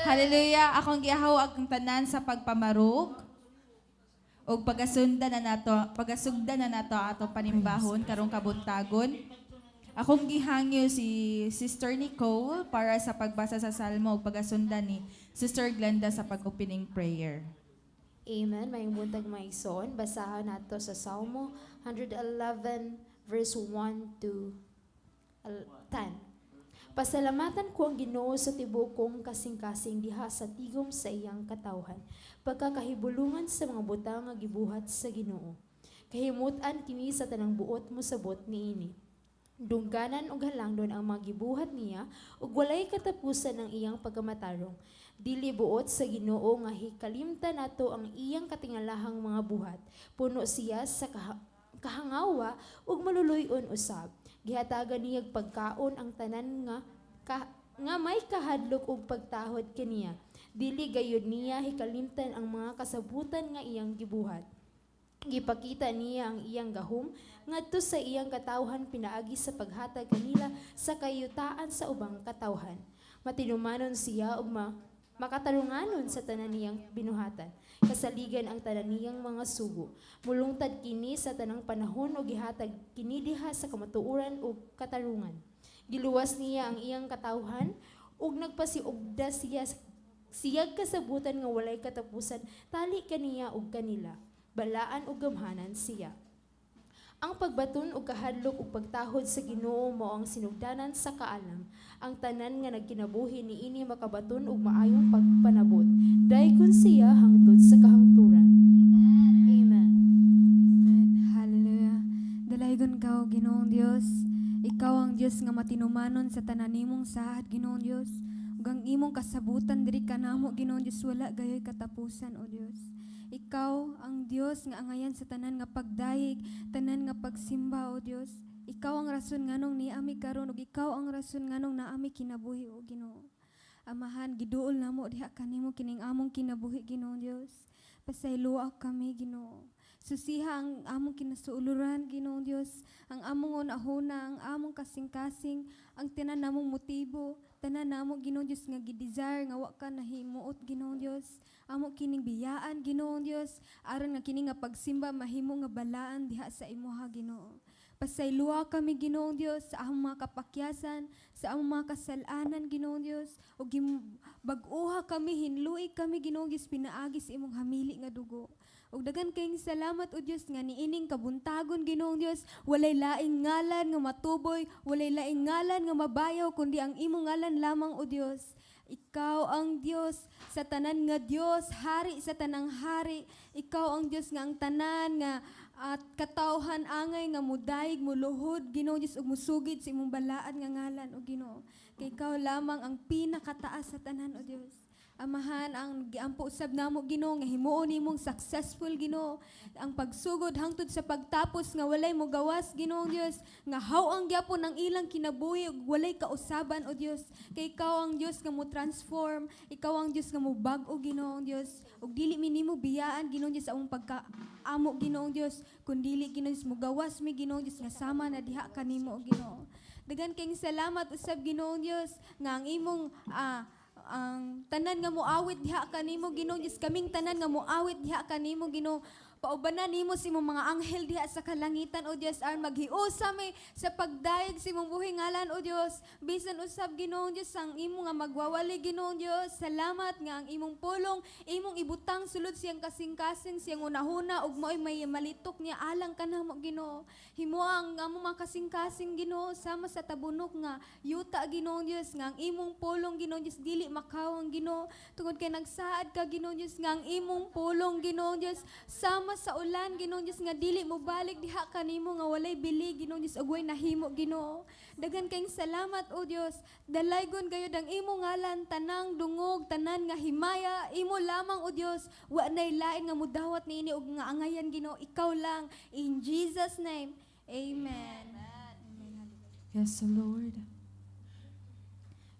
Hallelujah. Akong gihaw ang tanan sa pagpamarog o pagasugdan na nato atong panimbahon karong kabuntagon. Akong gihangyo si Sister Nicole para sa pagbasa sa Salmo ug pagasundan ni Sister Glenda sa pag-opening prayer. Amen. Mayong buntag maigsoon. Basahan nato sa Salmo 111 verse 1 to 10. Pasalamatan ko ang Ginoo sa tibuok kong kasing-kasing diha sa tigom sa iyang katawhan. Pagkakahibulungan sa mga butang nga gibuhat sa Ginoo. Kahimutan kini sa tanang buot mo sabot niini. Dungganan ug halangdon ang mga gibuhat niya ug walay katapusan ang iyang pagkamatarong. Dili buot sa Ginoo nga hikalimtan nato ang iyang katingalahang mga buhat. Puno siya sa kahangawa ug maluluyon usab. Gihatagan niya pagkaon ang tanan nga may kahadlok ug pagtahod kaniya. Dili gayud niya hikalimtan ang mga kasabutan nga iyang gibuhat. Gipakita niya ang iyang gahom ngadto sa iyang katawhan pinaagi sa paghatag kanila sa kayutaan sa ubang katawhan. Matinumanon siya ug makatarunganon sa tanan niyang binuhatan. Kasaligan ang tanan niyang mga sugo. Mulungtad kini sa tanang panahon o gihatag kini diha sa kamatuoran ug katarungan. Giluwas niya ang iyang katawhan ug nagpasiugda siyag kasabutan nga walay katapusan tali kaniya ug kanila. Balaan ug gamhanan siya. Ang pagbaton ug kahadlok ug pagtahod sa Ginoo mao ang sinugdanan sa kaalam. Ang tanan nga nagkinabuhi niini makabaton ug maayong pagpanabot. Dayon siya hangtod sa kahangturan. Amen. Amen. Hallelujah. Dalaygon ka, Ginoong Dios. Ikaw ang Dios nga matinumanon sa tanan nimong sahad, Ginoong Dios. Ug ang imong kasabutan diri kanamo, Ginoong Dios, wala gayoy katapusan, O Dios. Ikaw ang Dios nga angayan sa tanan nga pagdayeg, tanan nga pagsimba, O Dios. Ikaw ang rason nganong niami karon ug ikaw ang rason nganong naami kinabuhi, O Ginoo. Amahan, giduol namo diha kanimo kining among kinabuhi, Ginoong Dios. Pasayloa kami, Ginoo. Susiha ang among kinasuuluran, Ginoong Dios. Ang among unahuna, ang among kasing-kasing, ang tanan namong motibo, tanan namo, Ginoong Dios, nga gidesire nga wa ka nahimuot, Ginoong Dios. Amo kining biyaan, Ginoong Dios, aron nga kini nga pagsimba mahimo nga balaan diha sa imuha, Ginoo. Pasayloa kami, Ginoong Dios, sa among mga kapakyasan, sa among mga kasalanan, Ginoong Dios, ug bag-uha kami, hinluy kami, Ginoong Dios, pinaagi sa imong hamili nga dugo. Ug dagan kayong salamat, O Dios, nga niining kabuntagon, Ginoong Dios, walay laing ngalan nga matuboy, walay laing ngalan nga mabayaw, kundi ang imong ngalan lamang, O Dios. Ikaw ang Dios sa tanan nga Dios, hari sa tanang hari. Ikaw ang Dios nga ang tanan nga at katawhan angay nga mudayeg muluhod, Ginoo Dios, ug musugid sa imong balaan nga ngalan, O Ginoo. Kay ikaw lamang ang pinakataas sa tanan, O Dios. Amahan, ang giampo usab namo, Ginoo, nga himuon nimong successful, Ginoo, ang pagsugod hangtod sa pagtapos nga walay mo gawas, Ginoong Dios, nga haw ang gyapon ang ilang kinabuhi ug walay kausaban, O Dios. Kay ikaw ang Dios nga mo transform, ikaw ang Dios nga mo bag-o, Ginoong Dios, ug dili mi nimo biyaan, Ginoong Dios, sa among pagkaamo, Ginoong Dios, kun dili, Ginoong Dios, mo gawas mi, Ginoong Dios, nga sama na diha kanimo, Ginoo. Dagan kayong salamat usab, Ginoong Dios, nga ang imong ang tanan nga moawit diha kanimo, Ginoo Dios, kaming tanan nga moawit diha kanimo, Ginoo. Paubanan nimo sa imong mga anghel diha sa kalangitan, O Dios, aron maghiusa mi sa pagdayeg sa imong buhing ngalan, O Dios. Bisan usab, Ginoong Dios, ang imo nga magwawali, Ginoong Dios. Salamat nga ang imong pulong, imong ibutang sulod siyang kasing-kasing, siyang unahuna ug mo'y may malitok niya alang kanamo, Ginoo. Himo ang among mga kasing-kasing, Ginoo, sama sa tabunok nga yuta, Ginoong Dios, nga ang imong pulong, Ginoong Dios, dili makawang, Ginoo. Tungod kay nagsaad ka, Ginoong Dios, nga ang imong pulong, Ginoong Dios, sama sa ulan, Ginoong Dios, nga dili mo balik diha kanimo nga walay bili, Ginoong Dios, ug way nahimo, Ginoo. Dagan kayong salamat, O Dios. Dalaygon gayud ang imo ngalan, tanang dungog, tanan nga himaya, imo lamang, O Dios. Wa nay lain nga mudawat niini ug nga angayan, Ginoo, ikaw lang. In Jesus name. Amen. Yes, Lord.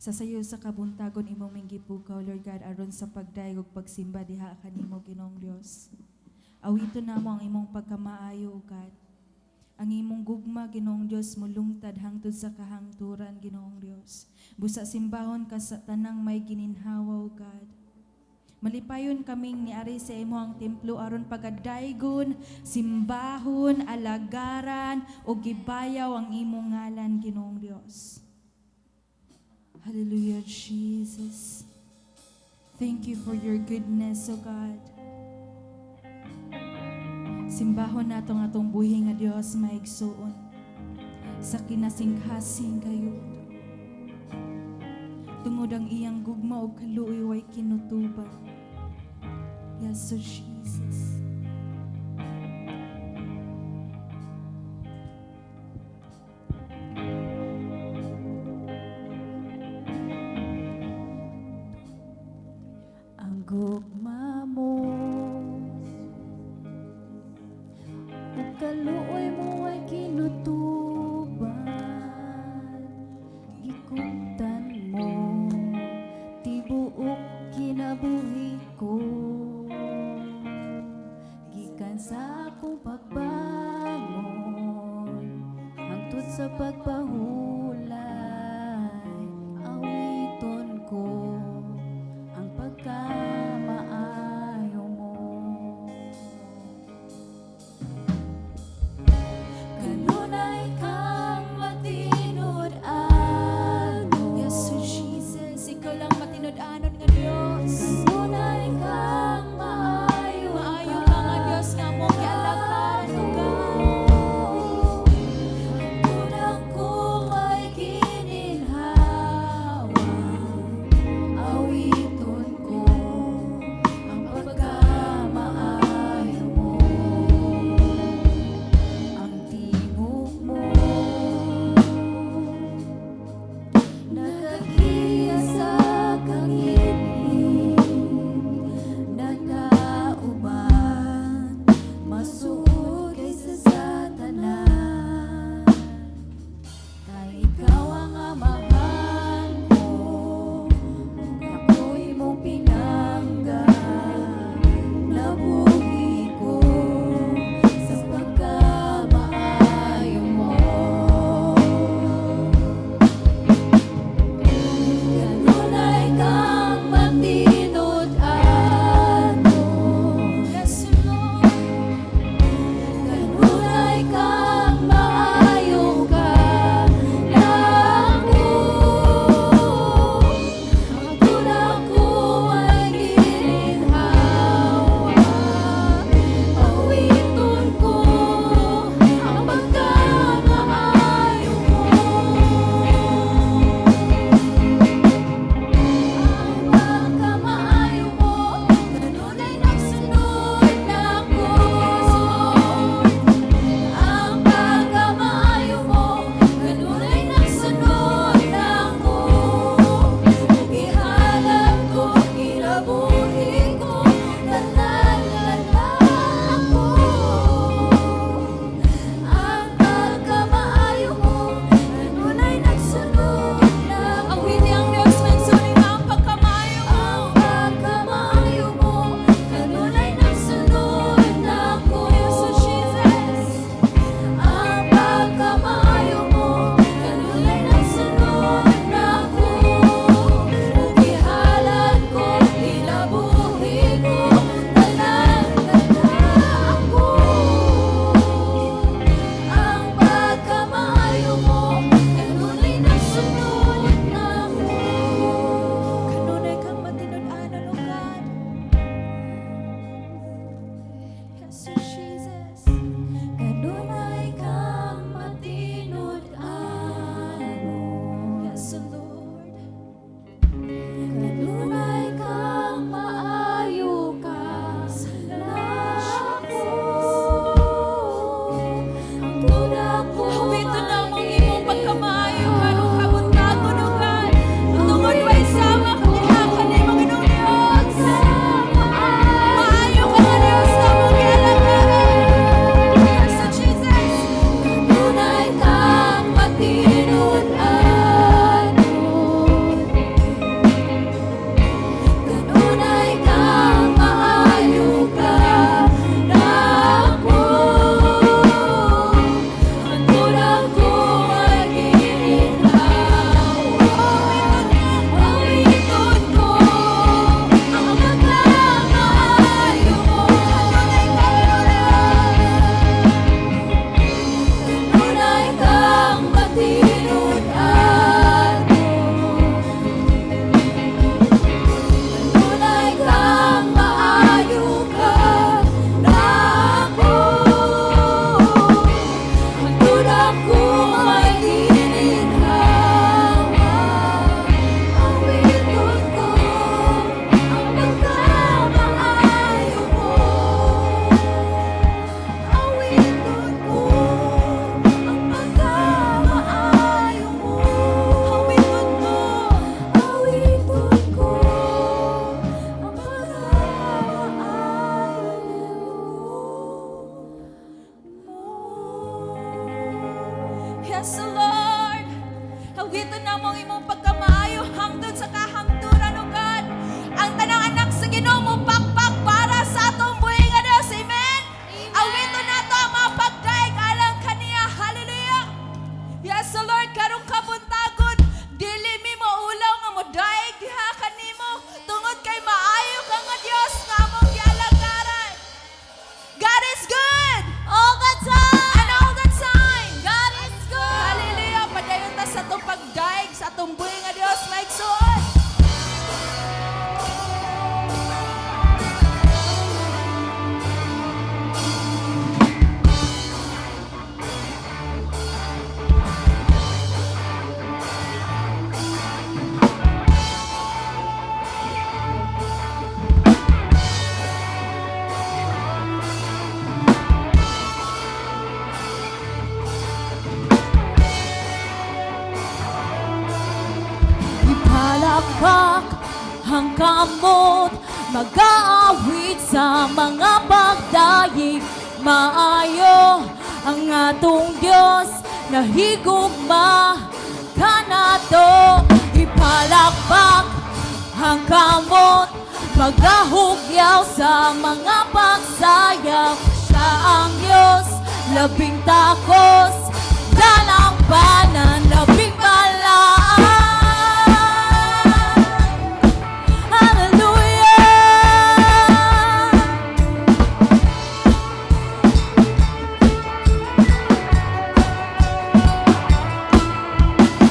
Sa sayo sa kabuntagon imong minggipukaw, Lord God, aron sa pagdayeg ug pagsimba diha kanimo, Ginoong Dios. Awiton namo ang imong pagkamaayo, God. Ang imong gugma, Ginoong Dios, mulungtad hangtod sa kahangturan, Ginoong Dios. Busa simbahon ka sa tanang may gininhawa, God. Malipayon kaming niari sa imo ang templo aron pagadaygon, simbahon, alagaran o gibayaw ang imong ngalan, Ginoong Dios. Hallelujah, Jesus. Thank you for your goodness, O God. Simbahon nato nga atong buhi nga Dios maigsuon sa kinasinghasing kayo. Tungod ang iyang gugma o kaluoy way kinutuban. Yes, O Jesus. Ang gugma mo ug kaluoy mo ay kinutuban, gikutan mo tibuok kinabuhi ko, gikan sa akong pagbangon hangtod sa pagpahulay, awiton ko ang pagkamaayo mo. Kanunay kang matinud-anon. Yes, O Jesus. Ikaw lang matinud-anon nga Dios. Kanunay kang maayo Maayo ka nga Dios nga mo gialagaran, O God. Tunang kong Ipalakpak ang kamot, mag-aawit sa mga pagdaig. Maayo ang atong Diyos, nahigugma kanato. Ipalakpak ang kamot, mag-ahugyaw sa mga pagsayaw. Siya ang Diyos, labing takos, dalampanan, labing balaan. Hallelujah!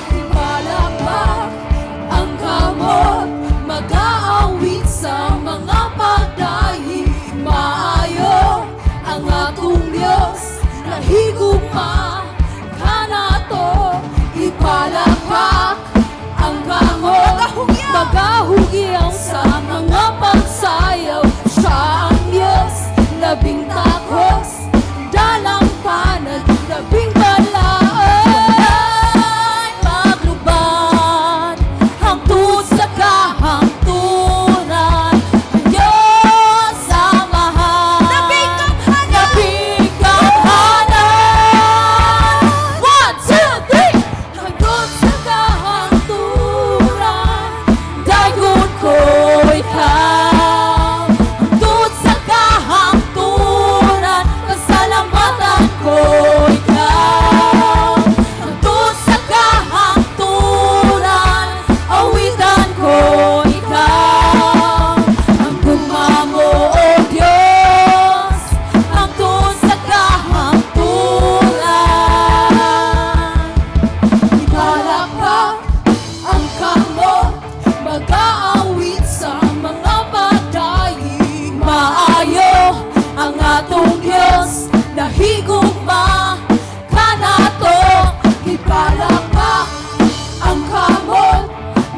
Ipalakpak ang kamot, mag-aawit sa mga pagdaig. Maayo ang atong Diyos, nahigugma kanato. Ipalakpak ang kamot, mag-ahugyaw sa mga pagsayaw. Siya ang Diyos, labing takos, dalampanan, labing balaan. Maglubad hangtod sa kahangturan, ang Diyos samahan, labing kamhanan. 1, 2, 3. Hangtod sa kahangturan, dayon ko ikaw. Hangtod sa kahangturan, pasalamatan ko ikaw. Hangtod sa kahangturan, awitan ko ikaw. Ang gumamo, O Diyos, hangtod sa kahangturan. Ipalakpak ang kamot, mag-aawit sa mga pagdaig. Maayo ang atong Diyos, nahigugma kanato. Ipalakpak ang kamot,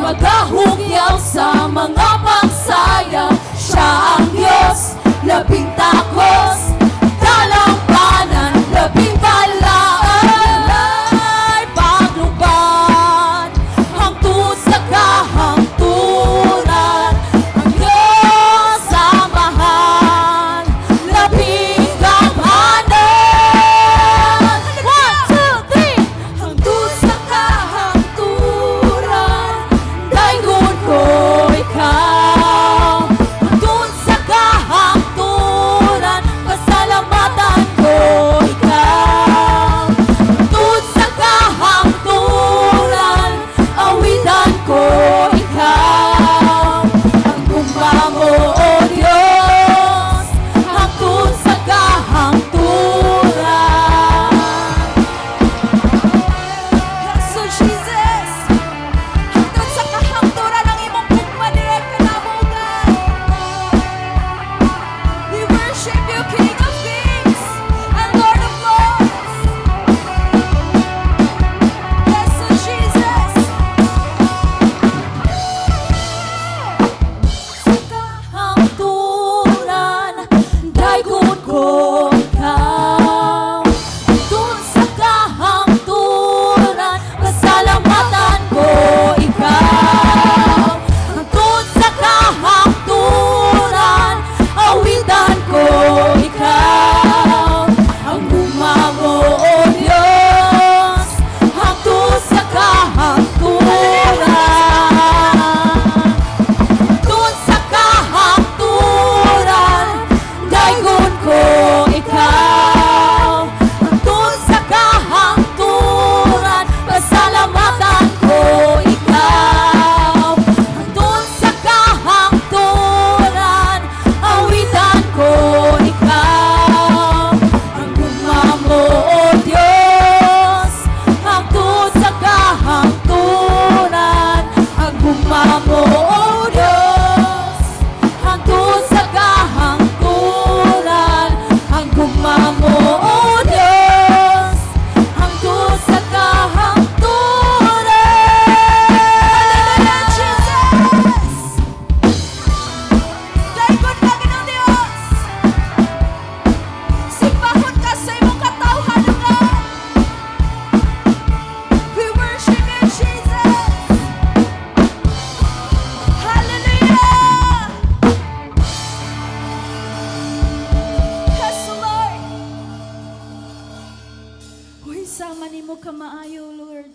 mag-ahugyaw sa mga pagsayaw. Siya ang Diyos, labing takos, dalampanan, labing balaan. Ay paglubad hangtod sa kahangturan, ang Diyos samahan, labing kamhanan. 1, 2, 3. Hangtod sa kahangturan, dayon ko ikaw. Hangtod sa kahangturan, pasalamatan ko ikaw. Hangtod sa kahangturan, awitan ko ikaw. Ang gumamo, O Diyos, hangtod sa kahangturan. So Jesus, hangtod sa kahangturan ang imong pugmadiret kanabugan. We worship you, King of Kings and Lord of Lords. Yes, so Jesus. Sa kahangturan, dayon ko ikaw. Hangtod sa kahangturan, pasalamatan ko ikaw. Hangtod sa kahangturan, awitan ko ikaw. Ang gumamo, O Diyos, hangtod sa kahangturan. Hangtod sa kahangturan, dayon ko ikaw. Hangtod sa kahangturan, pasalamatan ko ikaw. Hangtod sa kahangturan, awitan ko ikaw. Ang gumamo, O Diyos, hangtod sa kahangturan. Ang gumamo, O Diyos, hangtod sa kahangturan. Ang gumamo, O Diyos, hangtod sa kahangturan. Hallelujah, Jesus! Dayon ka, Ginoong Diyos! Simbahon ka sa imong katawhanan. We worship you, Jesus! kanimo ka maayo, Lord.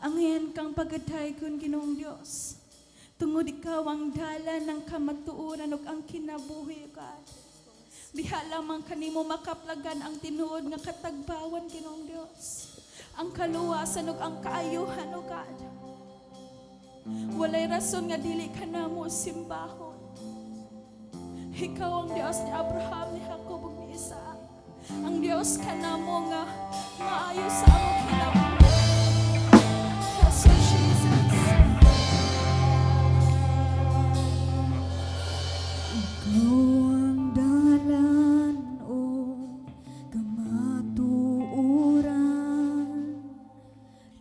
Angyan kang pagkataygon, Ginoong Dios. Tungod ikaw ang dalan ng kamatuoran ug ang kinabuhi, God. Diha lamang kanimo makaplagan ang tinuod nga katagbawan, Ginoong Dios. Ang kaluwasan ug ang kaayuhan, O God. Walay rason nga dili ka namo simbahon. Ikaw ang Dios ni Abraham, ni Jacob ug ni Isaac. Ang Dios ka namo nga maayo sa among kinabuhi. Yes, O Jesus. Ikaw ang dalan o kamatuoran,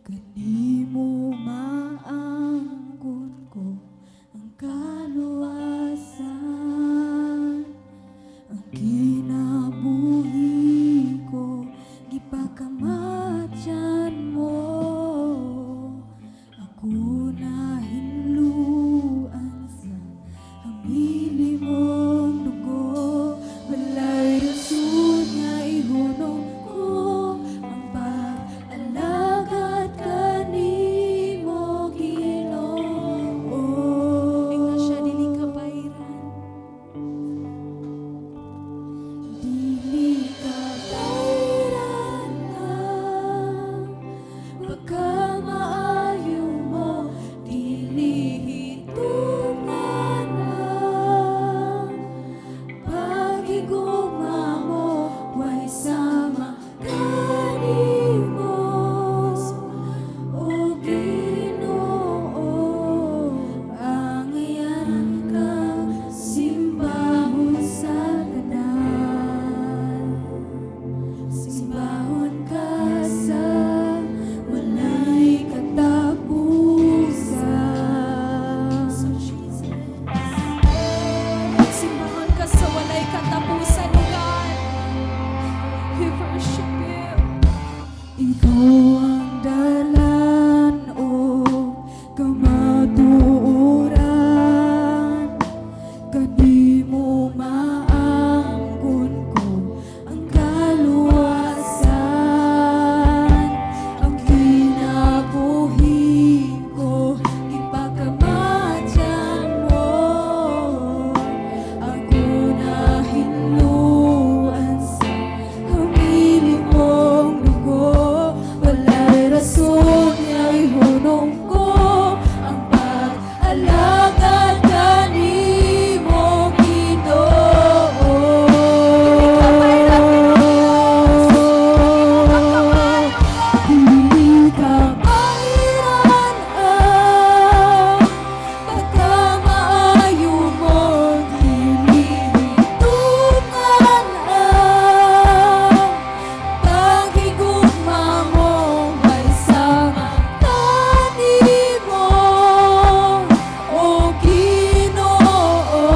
kanimo maangkon ko ang kaluwasan, ang kinabuhi ko gipakamatyan mo, ako na hinluan sa hamili mong dugo, walay rason nga ihunong ko ang pag-alagad kanimo, Ginoo. Iglesia, dili ka bayran. Dili ka bayran pagkamaayo mo, dili hitungan ang pagigugma mo, way sama kanimo, O Ginoo. Angayan kang simbahon sa tanan, simbahon ka sa walay katapusan. So Jesus. Simbahon ka sa walay katapusan, O God. We worship you. Ikaw ang dalan o kamatuoran, kanimo maangkon ko ang kaluwasan, ang kinabuhi ko ipakamatyan mo, ako na hinluan sa hamili mong dugo, walay rason nga ihunong ko ang pag-alagad kanimo, Ginoo. Dili ka bayran pagkamaayo mo, dili hitungan ang pagigugma mo, way sama kanimo, O Ginoo.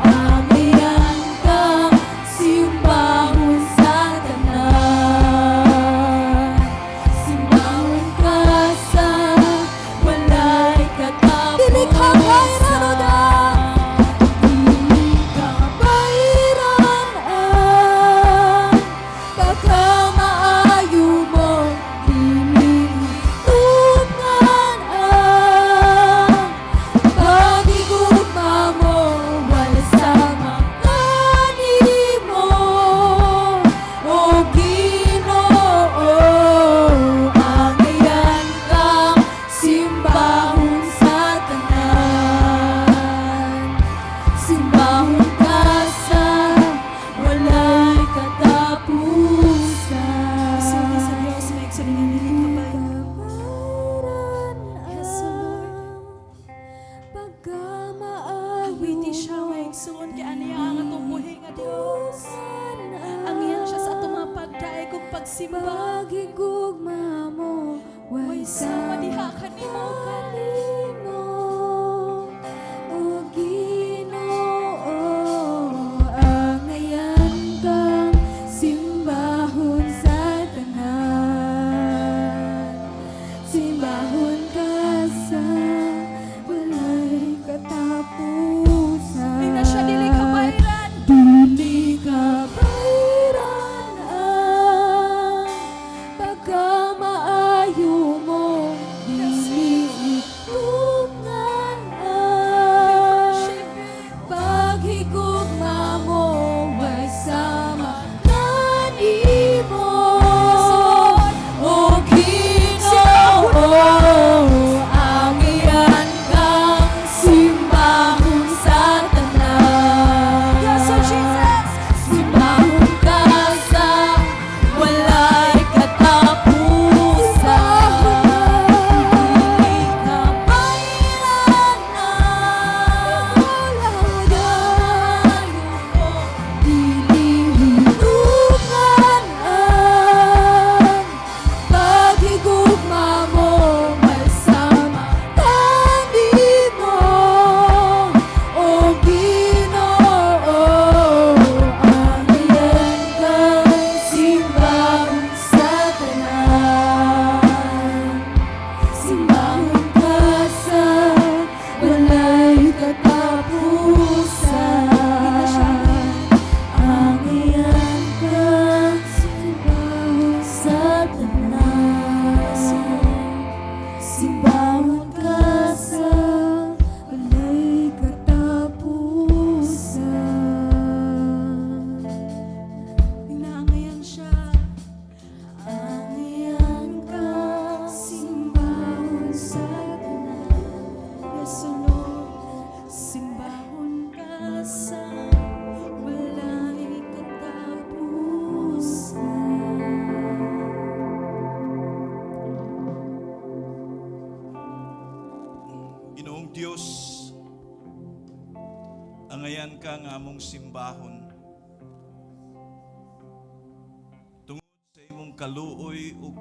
Angayan kang simbahon sa tanan, simbahon ka sa walay katapusan. Dili ka bayran, dili ka bayran pagkamaayo mo, dili hitungan ang pagigugma mo, wala sama kanimo, O Ginoo. Angayan kang simbahon sa tanan, simbahon ka sa walay katapusan. Sulti sa Dios, may igsoon nga dili ka bayran. Yes, O Lord. Awiti siya, may igsoon kay aniya ang atong buhi nga Dios. Ang iyan siya sa atong mga pagdaig ug pagsimba. Pagigugma mo, Way sama diha kanimo, O God. kanimo, O Ginoo. Angayan kang simbahon sa tanan, simbahon ka sa walay katapusan. Iglesia, dili ka bayran. Dili ka bayran Dios, angayan ka nga among simbahon. Tungod sa imong kaluoy ug